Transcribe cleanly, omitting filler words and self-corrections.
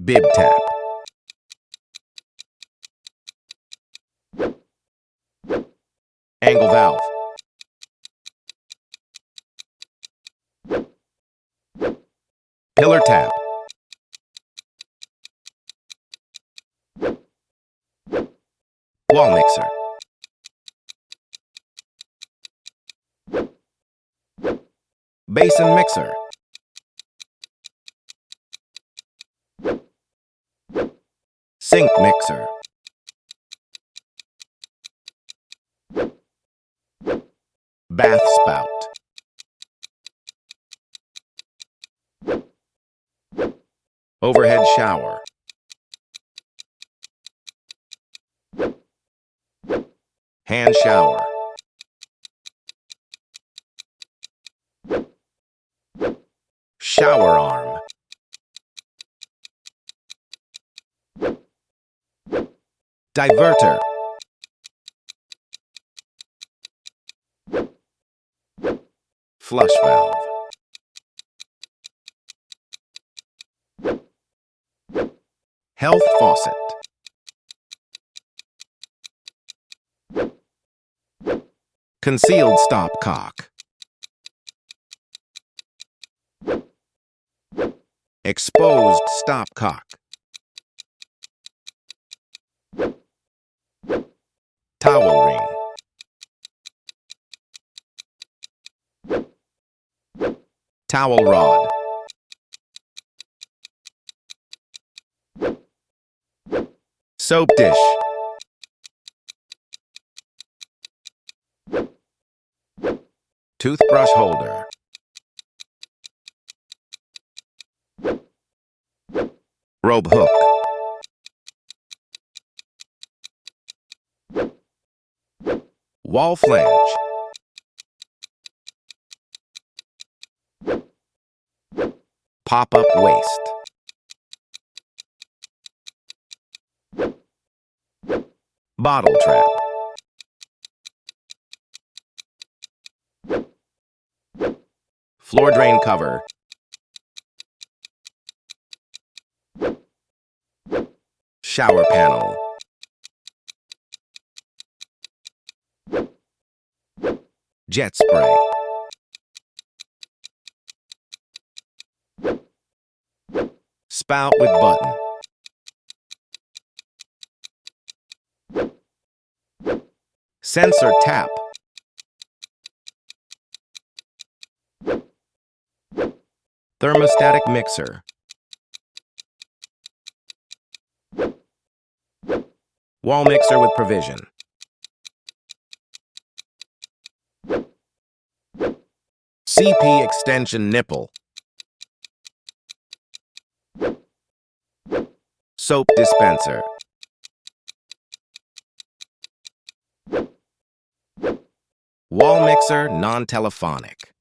Bib tap. Angle valve. Pillar tap. Wall mixer. Basin mixer. Sink mixer. Bath spout. Overhead shower. Hand shower. Shower arm. Diverter. Flush valve. Health faucet. Concealed stopcock. Exposed stopcock. Towel ring. Towel rod. Soap dish. Toothbrush holder. Robe hook. Wall flange. Pop-up waist. Bottle trap. Floor drain cover. Shower panel. Jet spray. Spout with button. Sensor tap. Thermostatic mixer. Wall mixer with provision. CP extension nipple. Soap dispenser. Wall mixer non-telephonic.